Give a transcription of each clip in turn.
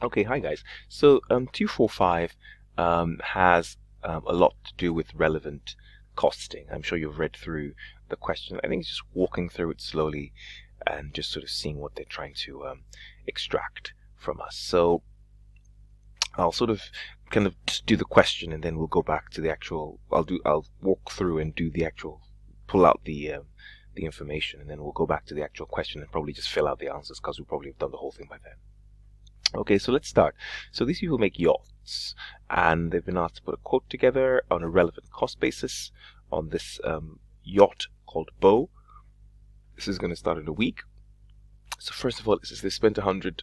Okay, hi guys. So 245 has a lot to do with relevant costing. I'm sure you've read through the question. I think it's just walking through it slowly and just sort of seeing what they're trying to extract from us. So I'll sort of kind of just do the question and then we'll go back to the actual. I'll walk through and do the actual, pull out the information, and then we'll go back to the actual question and probably just fill out the answers because we probably have done the whole thing by then. Okay, so let's start. So these people make yachts, and they've been asked to put a quote together on a relevant cost basis on this yacht called Bow. This is going to start in a week. So first of all, it says they spent $100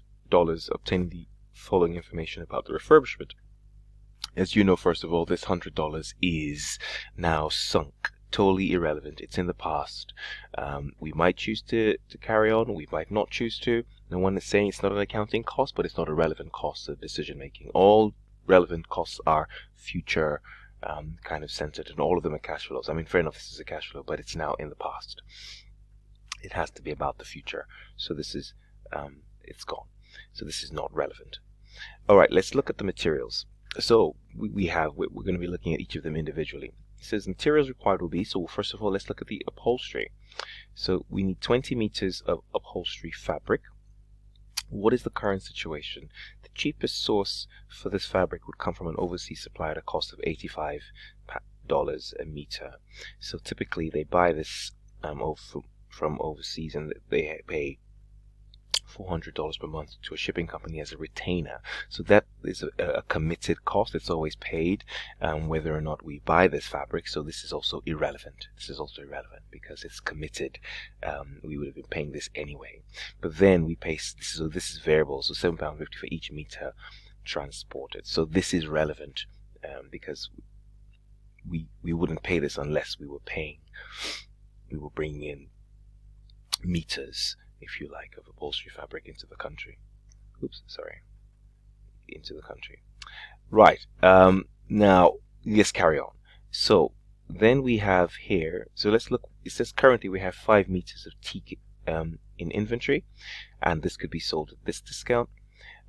obtaining the following information about the refurbishment. As you know, first of all, this $100 is now sunk. Totally irrelevant. It's in the past. We might choose to carry on. We might not choose to. No one is saying it's not an accounting cost, but it's not a relevant cost of decision making. All relevant costs are future kind of centered, and all of them are cash flows. I mean, fair enough, this is a cash flow, but it's now in the past. It has to be about the future. So this is, it's gone. So this is not relevant. All right, let's look at the materials. So we're going to be looking at each of them individually. It says materials required will be, so first of all, let's look at the upholstery. So we need 20 meters of upholstery fabric. What is the current situation? The cheapest source for this fabric would come from an overseas supplier at a cost of $85 a meter. So typically they buy this from overseas, and they pay $400 per month to a shipping company as a retainer. So that is a committed cost. It's always paid whether or not we buy this fabric. So this is also irrelevant. This is also irrelevant because it's committed. We would have been paying this anyway. But then we pay, so this is variable, so £7.50 for each meter transported. So this is relevant because we wouldn't pay this unless we were bringing in meters, if you like, of upholstery fabric into the country. Into the country. Right. Now, let's carry on. So, then we have here, so let's look, it says currently we have 5 meters of teak in inventory, and this could be sold at this discount.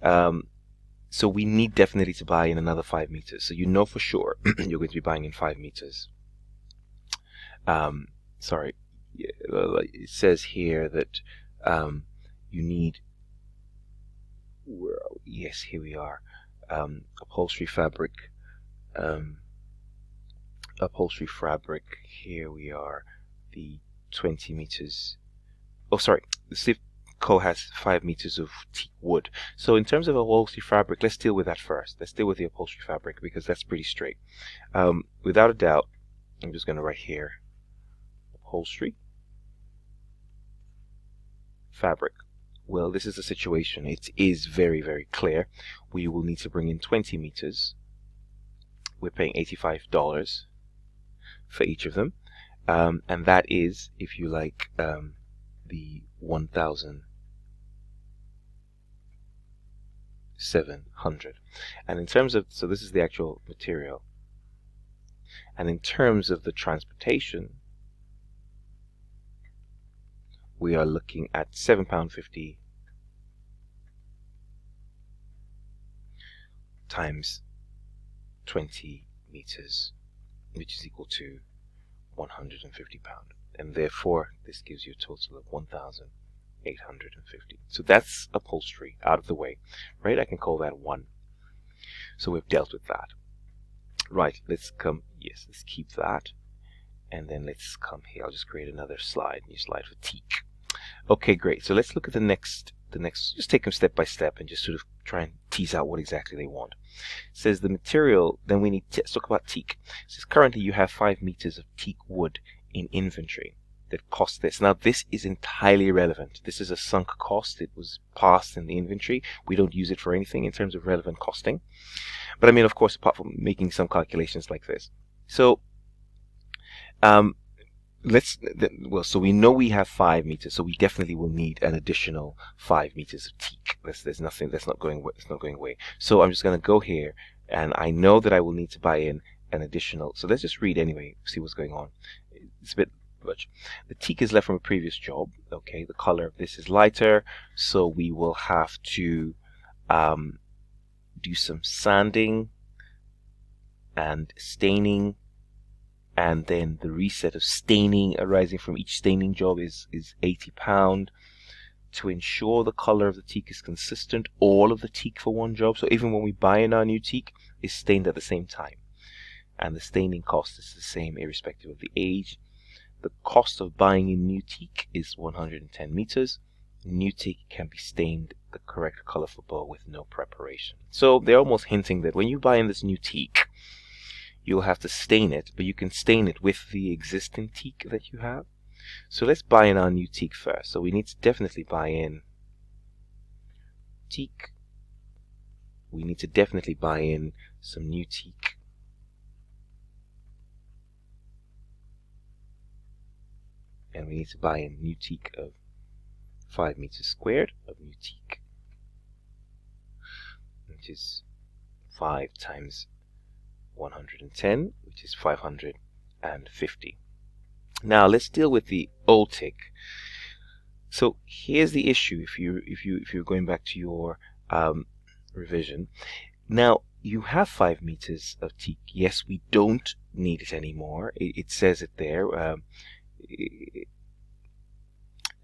So we need definitely to buy in another 5 meters. So you know for sure you're going to be buying in 5 meters. Sorry. It says here that you need, yes, here we are, upholstery fabric, here we are, the 20 meters, oh sorry, the Safeco has 5 meters of teak wood. So in terms of upholstery fabric, let's deal with that first. Let's deal with the upholstery fabric because that's pretty straight. Without a doubt, I'm just going to write here, upholstery fabric. Well, this is the situation. It is very, very clear. We will need to bring in 20 meters. We're paying $85 for each of them. And that is, if you like, the 1,700. And in terms of, so this is the actual material. And in terms of the transportation, we are looking at £7.50 times 20 meters, which is equal to £150. And therefore, this gives you a total of 1,850. So that's upholstery out of the way, right? I can call that 1. So we've dealt with that. Right, let's keep that. And then let's come here. I'll just create another slide, new slide for teak. Okay, great. So let's look at the next, just take them step by step and just sort of try and tease out what exactly they want. It says the material, then we need to, let's talk about teak. It says currently you have 5 meters of teak wood in inventory that costs this. Now this is entirely irrelevant. This is a sunk cost. It was passed in the inventory. We don't use it for anything in terms of relevant costing. But I mean, of course, apart from making some calculations like this. So, so we know we have 5 meters, so we definitely will need an additional 5 meters of teak. There's nothing that's not going away. So I'm just going to go here, and I know that I will need to buy in an additional. So let's just read anyway, see what's going on. It's a bit much. The teak is left from a previous job. Okay, the color of this is lighter, so we will have to do some sanding and staining, and then the reset of staining arising from each staining job is £80. To ensure the color of the teak is consistent, all of the teak for one job, so even when we buy in our new teak, is stained at the same time, and the staining cost is the same irrespective of the age. The cost of buying in new teak is 110 meters. New teak can be stained the correct color for bow with no preparation. So they're almost hinting that when you buy in this new teak, you'll have to stain it, but you can stain it with the existing teak that you have. So let's buy in our new teak first. So we need to definitely buy in teak. We need to definitely buy in some new teak. And we need to buy in new teak of 5 meters squared of new teak, which is 5 times 110, which is 550. Now let's deal with the old teak. So here's the issue. If you're going back to your revision, now you have 5 meters of teak. Yes, we don't need it anymore. It says it there.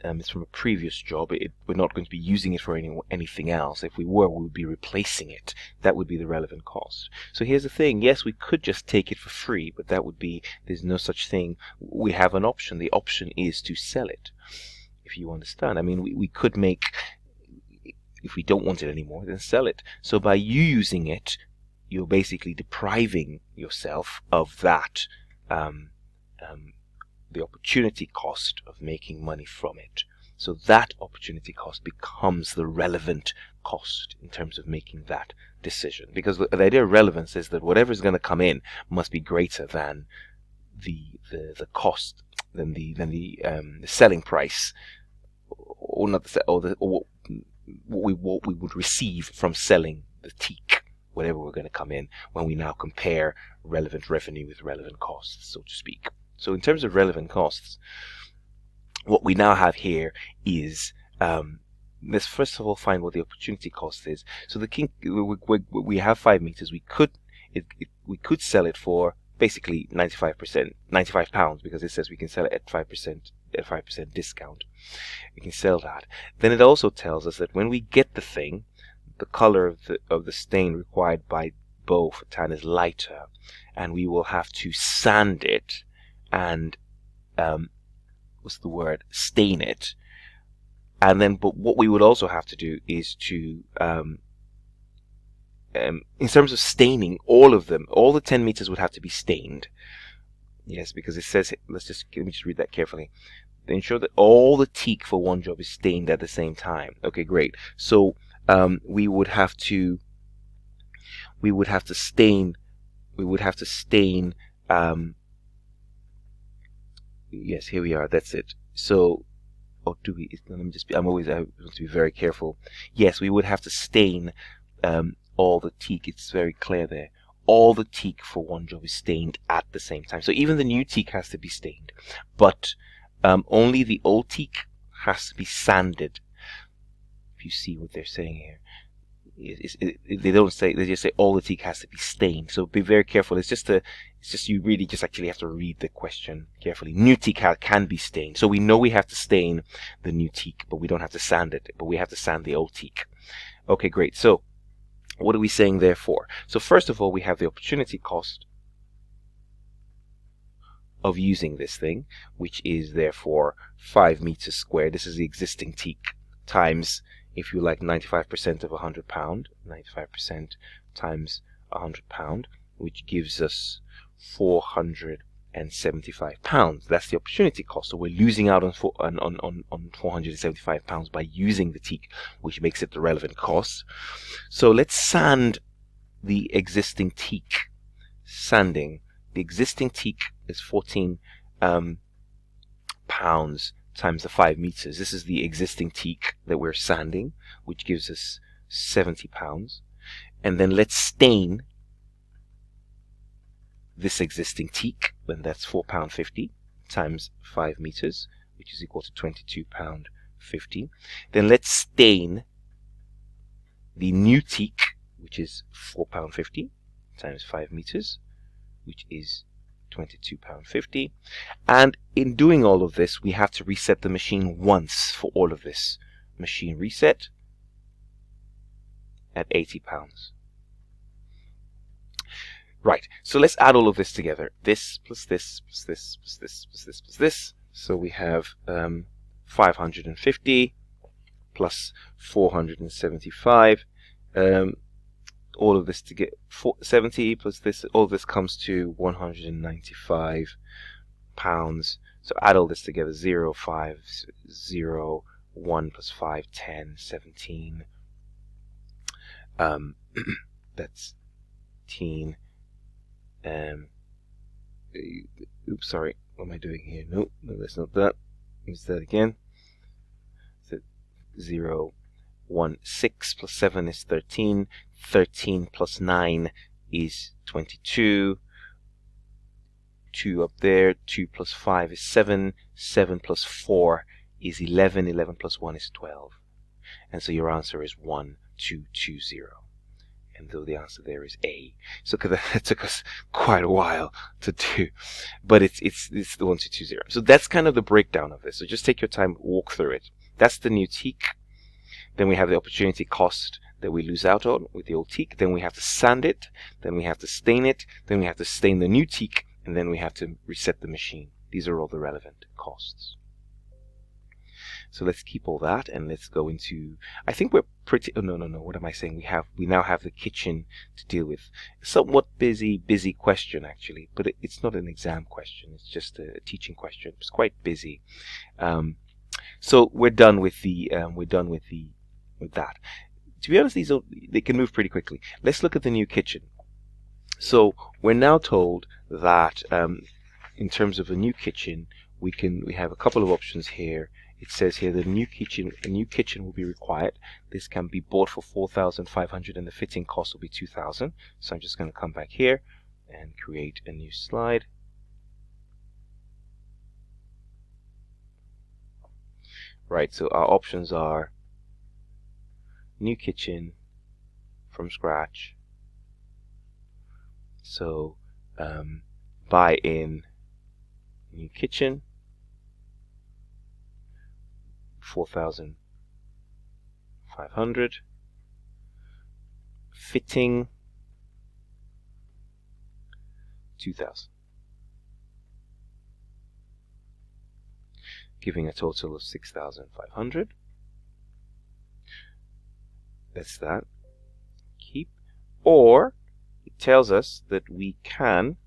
It's from a previous job. We're not going to be using it for anything else. If we were, we would be replacing it. That would be the relevant cost. So here's the thing. Yes, we could just take it for free, but that would be, there's no such thing. We have an option. The option is to sell it, if you understand. I mean, we could make, if we don't want it anymore, then sell it. So by you using it, you're basically depriving yourself of that, the opportunity cost of making money from it. So that opportunity cost becomes the relevant cost in terms of making that decision. Because the idea of relevance is that whatever is going to come in must be greater than the cost, than the selling price, or not the, or what we would receive from selling the teak, whatever we're going to come in, when we now compare relevant revenue with relevant costs, so to speak. So in terms of relevant costs, what we now have here is, let's first of all find what the opportunity cost is. So we have 5 meters. We could sell it for basically 95 £95, because it says we can sell it at 5% discount. We can sell that. Then it also tells us that when we get the thing, the color of the stain required by bow for tan is lighter, and we will have to sand it and stain it. And then, but what we would also have to do is to in terms of staining, all the 10 meters would have to be stained. Yes, because it says, let me just read that carefully. They ensure that all the teak for one job is stained at the same time. Okay, great. So we would have to stain. Yes, here we are. That's it. So, or do we? Let me just. I want to be very careful. Yes, we would have to stain all the teak. It's very clear there. All the teak for one job is stained at the same time. So even the new teak has to be stained, but only the old teak has to be sanded. If you see what they're saying here. They don't say, they just say all the teak has to be stained. So be very careful. It's just you really just actually have to read the question carefully. New teak can be stained. So we know we have to stain the new teak, but we don't have to sand it, but we have to sand the old teak. Okay, great. So what are we saying therefore? So first of all, we have the opportunity cost of using this thing, which is therefore 5 meters squared. This is the existing teak times, if you like, 95% of £100, 95% times £100, which gives us £475. That's the opportunity cost. So we're losing out on £475 by using the teak, which makes it the relevant cost. So let's sand the existing teak. Sanding. The existing teak is 14 pounds times the 5 meters. This is the existing teak that we're sanding, which gives us £70. And then let's stain this existing teak, and that's £4.50 times 5 meters, which is equal to £22.50. Then let's stain the new teak, which which is £4.50 times 5 meters, which is £22.50. And in doing all of this, we have to reset the machine once for all of this. Machine reset at £80. Right, so let's add all of this together. This plus this plus this plus this plus this plus this. So we have 550 plus 475. All of this to get 70 plus this, all of this comes to £195. So add all this together: 0, 5, 0, 1 plus 5, 10, 17. That's 10. Oops, sorry. What am I doing here? No, that's not that. Use that again. So 0, 1, 6 plus 7 is 13. 13 plus 9 is 22. 2 up there. 2 plus 5 is 7. 7 plus 4 is 11. 11 plus 1 is 12. And so your answer is 1220. And though the answer there is A. So that took us quite a while to do. But it's the 1220. So that's kind of the breakdown of this. So just take your time, walk through it. That's the new teak. Then we have the opportunity cost that we lose out on with the old teak. Then we have to sand it. Then we have to stain it. Then we have to stain the new teak. And then we have to reset the machine. These are all the relevant costs. So let's keep all that and let's go into, I think we're pretty, oh no, what am I saying? We now have the kitchen to deal with. A somewhat busy question actually, but it's not an exam question. It's just a teaching question. It's quite busy. So we're done with that. To be honest, they can move pretty quickly. Let's look at the new kitchen. So we're now told that in terms of a new kitchen, we have a couple of options here. It says here that a new kitchen will be required. This can be bought for $4,500 and the fitting cost will be $2,000. So I'm just going to come back here and create a new slide. Right, so our options are new kitchen from scratch. So buy in new kitchen, $4,500. Fitting, $2,000. Giving a total of $6,500. That's that. Keep. Or it tells us that we can,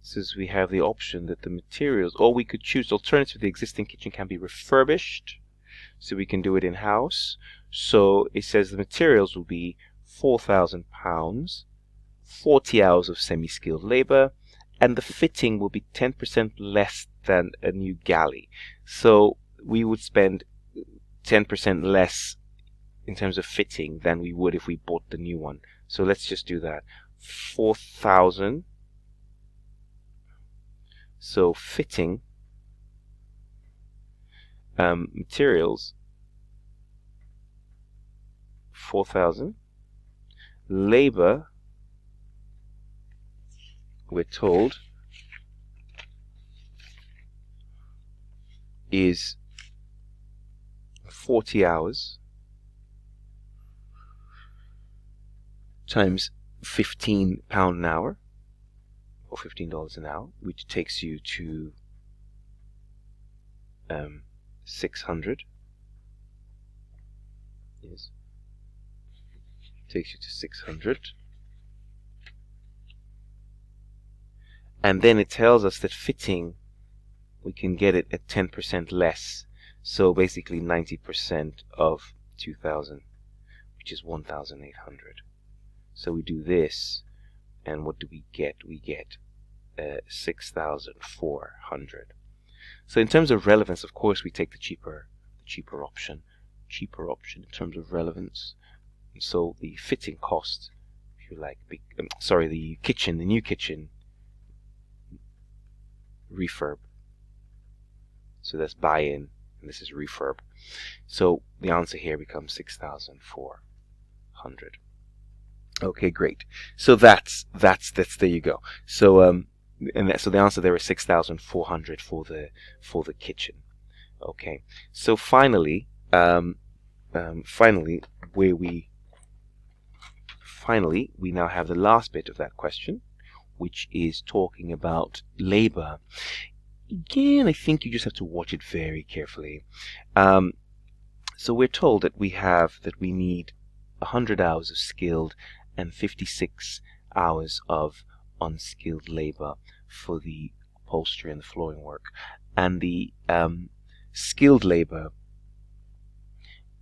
says we have the option that the materials, or we could choose alternative. The existing kitchen can be refurbished, so we can do it in-house. So it says the materials will be £4,000, 40 hours of semi-skilled labor, and the fitting will be 10% less than a new galley. So we would spend 10% less in terms of fitting than we would if we bought the new one. So let's just do that. 4,000. So fitting, materials, 4,000. Labor, we're told, is 40 hours times £15 an hour, or $15 an hour, which takes you to 600. Yes, takes you to 600. And then it tells us that fitting, we can get it at 10% less. So basically 90% of 2,000, which is 1,800. So we do this, and what do we get? We get 6,400. So in terms of relevance, of course, we take the cheaper option. Cheaper option in terms of relevance. And so the fitting cost, if you like, the new kitchen refurb. So that's buy-in, and this is refurb. So the answer here becomes 6,004. 100. Okay, great. So that's there you go. So so the answer there is 6,400 for the kitchen. Okay. So finally, finally we now have the last bit of that question, which is talking about labor. Again, I think you just have to watch it very carefully. So we're told that we need 100 hours of skilled and 56 hours of unskilled labor for the upholstery and the flooring work. And the skilled labor,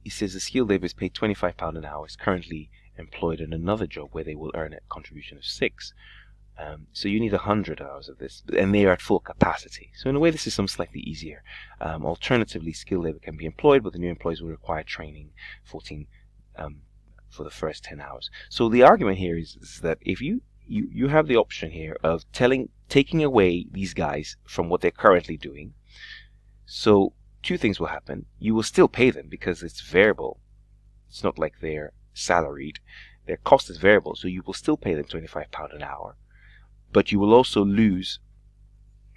it says the skilled labor is paid £25 an hour, is currently employed in another job where they will earn a contribution of 6. So you need 100 hours of this, and they are at full capacity. So in a way, this is some slightly easier. Alternatively, skilled labor can be employed, but the new employees will require training 14 for the first 10 hours. So the argument here is that if you have the option here of taking away these guys from what they're currently doing, so two things will happen. You will still pay them because it's variable. It's not like they're salaried. Their cost is variable, so you will still pay them £25 an hour. But you will also lose.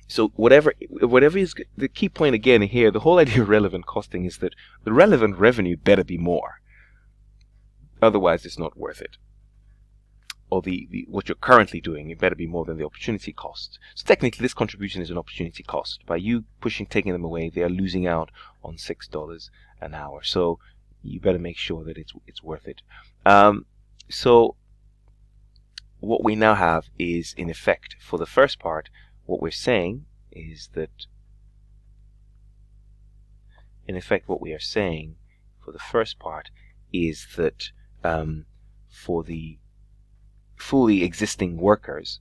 So whatever is the key point again here, the whole idea of relevant costing is that the relevant revenue better be more. Otherwise, it's not worth it. Or what you're currently doing, it better be more than the opportunity cost. So technically, this contribution is an opportunity cost. By you taking them away, they are losing out on $6 an hour. So you better make sure that it's worth it. So what we now have is, in effect, for the first part, what we're saying is that, in effect, what we are saying for the first part is that for the fully existing workers,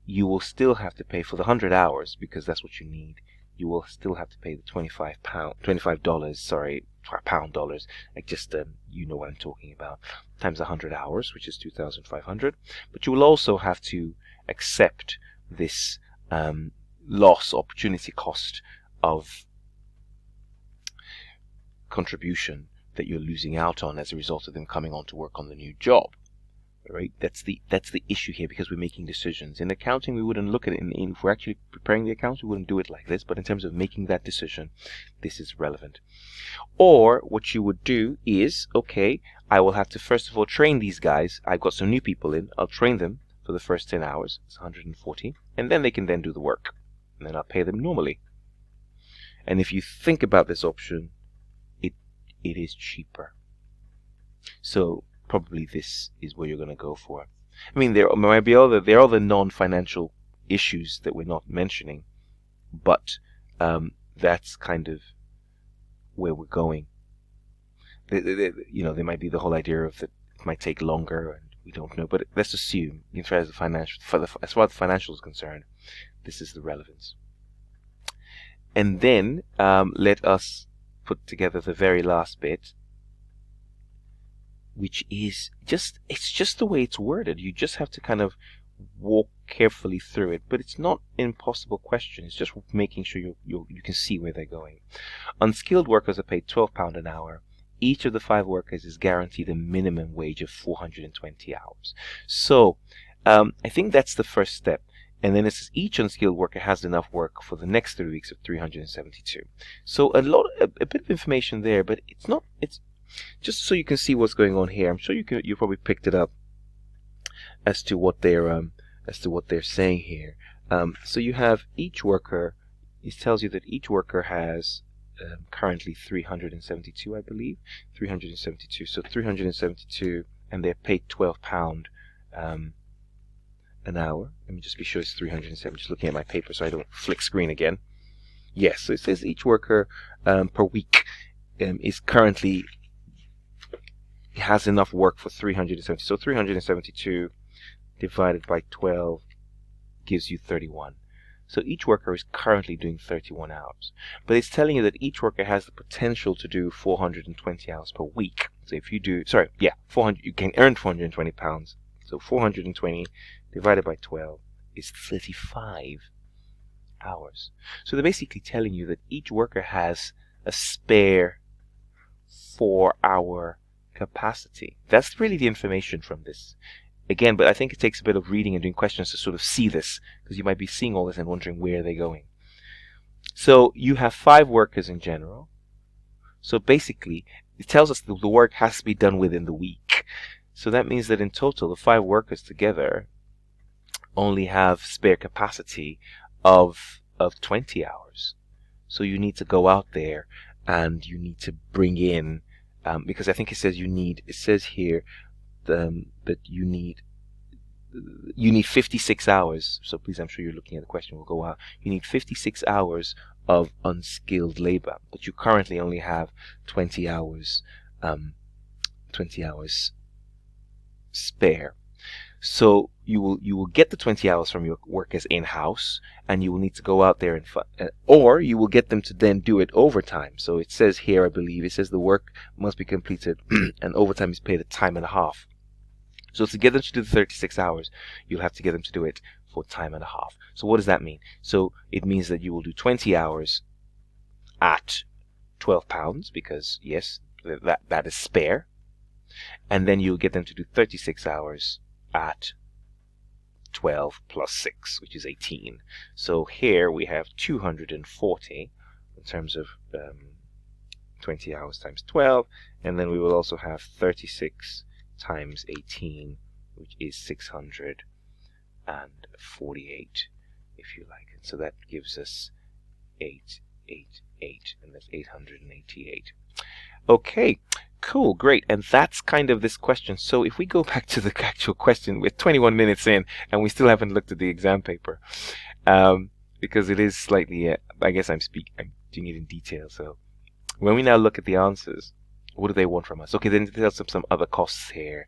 you will still have to pay for the 100 hours because that's what you need. You will still have to pay the $25, sorry, pound dollars, like just you know what I'm talking about, times 100 hours, which is 2,500. But you will also have to accept this loss opportunity cost of contribution that you're losing out on as a result of them coming on to work on the new job. Right? That's the issue here, because we're making decisions. In accounting, we wouldn't look at it. If we're actually preparing the accounts, we wouldn't do it like this. But in terms of making that decision, this is relevant. Or what you would do is, okay, I will have to first of all train these guys. I've got some new people in. I'll train them for the first 10 hours. It's 140. And then they can then do the work. And then I'll pay them normally. And if you think about this option, it is cheaper. So probably this is what you're going to go for. I mean, there might be there are other non-financial issues that we're not mentioning, but that's kind of where we're going. There might be the whole idea of that it might take longer, and we don't know. But let's assume, as far as the financial is concerned, this is the relevance. And then let us put together the very last bit, which is it's just the way it's worded. You just have to kind of walk carefully through it, but it's not an impossible question. It's just making sure you can see where they're going. Unskilled workers are paid £12 an hour. Each of the 5 workers is guaranteed a minimum wage of 420 hours. So I think that's the first step. And then it says each unskilled worker has enough work for the next 3 weeks of 372. So a bit of information there, but it's just so you can see what's going on here. I'm sure you probably picked it up as to what they're saying here. So you have each worker. It tells you that each worker has currently 372, I believe, 372. So 372, and they're paid £12 an hour. Let me just be sure it's 370. Just looking at my paper so I don't flick screen again. Yes, so it says each worker per week is currently has enough work for 370. So 372 divided by 12 gives you 31. So each worker is currently doing 31 hours. But it's telling you that each worker has the potential to do 420 hours per week. So if you do, 400, you can earn 420 pounds. So 420 divided by 12 is 35 hours. So they're basically telling you that each worker has a spare 4-hour capacity. That's really the information from this. Again, but I think it takes a bit of reading and doing questions to sort of see this, because you might be seeing all this and wondering where they're going. So you have 5 workers in general. So basically, it tells us that the work has to be done within the week. So that means that in total, the 5 workers together only have spare capacity of 20 hours. So you need to go out there and you need to bring in, because I think it says here that you need 56 hours. So please, I'm sure you're looking at the question. We'll go out. You need 56 hours of unskilled labor, but you currently only have 20 hours, 20 hours spare. So you will get the 20 hours from your workers in-house, and you will need to go out there or you will get them to then do it overtime. So it says here, I believe, it says the work must be completed and overtime is paid at time and a half. So to get them to do the 36 hours, you'll have to get them to do it for time and a half. So what does that mean? So it means that you will do 20 hours at £12, because yes, that is spare. And then you'll get them to do 36 hours at 12 plus 6, which is 18. So here we have 240 in terms of 20 hours times 12, and then we will also have 36 times 18, which is 648, if you like. And so that gives us 888, and that's 888. Okay, cool, great. And that's kind of this question. So if we go back to the actual question, we're 21 minutes in and we still haven't looked at the exam paper, because it is slightly, I guess I'm doing it in detail. So when we now look at the answers, what do they want from us? Okay, then there's some other costs here.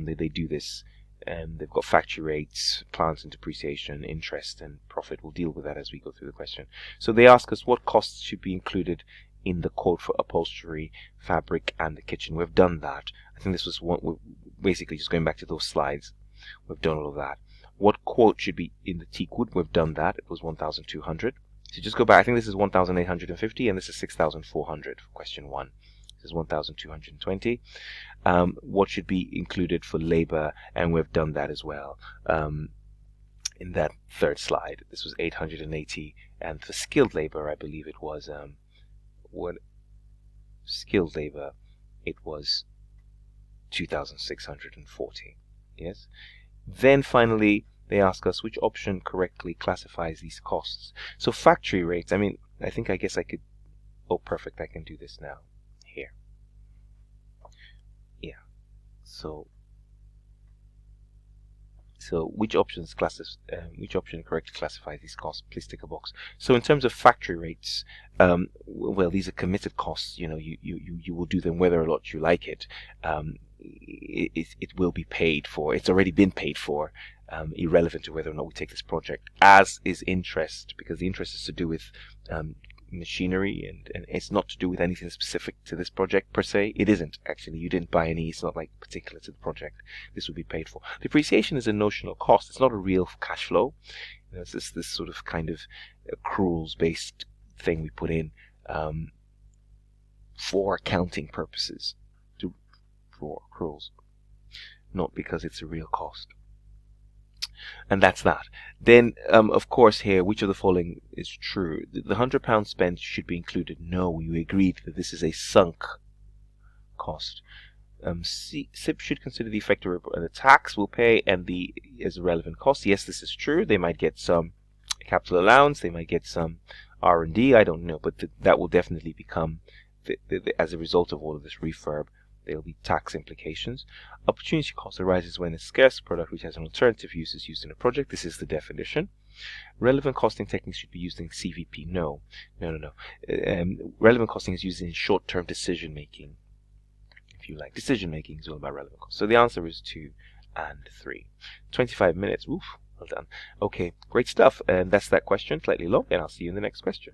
They do this. They've got factory rates, plants and depreciation, interest and profit. We'll deal with that as we go through the question. So they ask us what costs should be included in the quote for upholstery, fabric, and the kitchen. We've done that. I think this was we're basically just going back to those slides. We've done all of that. What quote should be in the teak wood? We've done that. It was 1,200. So just go back. I think this is 1,850, and this is 6,400 for question 1. This is 1,220. What should be included for labor? And we've done that as well. In that third slide, this was 880, and for skilled labor, I believe it was skilled labor, it was 2,640. Yes. Then finally, they ask us which option correctly classifies these costs. So factory rates. I mean, I guess I could. Oh, perfect! I can do this now. Here. Yeah. So which option correctly classifies these costs? Please tick a box. So in terms of factory rates, well, these are committed costs. You know, you will do them whether or not you like it. It will be paid for. It's already been paid for, irrelevant to whether or not we take this project. As is interest, because the interest is to do with machinery, and it's not to do with anything specific to this project per se. It isn't actually. You didn't buy any. It's not like particular to the project. This would be paid for. Depreciation is a notional cost. It's not a real cash flow. You know, it's this sort of kind of accruals based thing we put in for accounting purposes, for accruals, not because it's a real cost. And that's that. Then, of course, here, which of the following is true? The £100 spent should be included. No, we agreed that this is a sunk cost. SIP should consider the effect of the tax will pay and as a relevant cost. Yes, this is true. They might get some capital allowance. They might get some R&D. I don't know, but that will definitely become, as a result of all of this refurb, there will be tax implications. Opportunity cost arises when a scarce product which has an alternative use is used in a project. This is the definition. Relevant costing techniques should be used in CVP. No. Relevant costing is used in short-term decision making. If you like, decision making is all about relevant cost. So the answer is 2 and 3. 25 minutes. Oof, well done. Okay, great stuff. And that's that question. Slightly long, and I'll see you in the next question.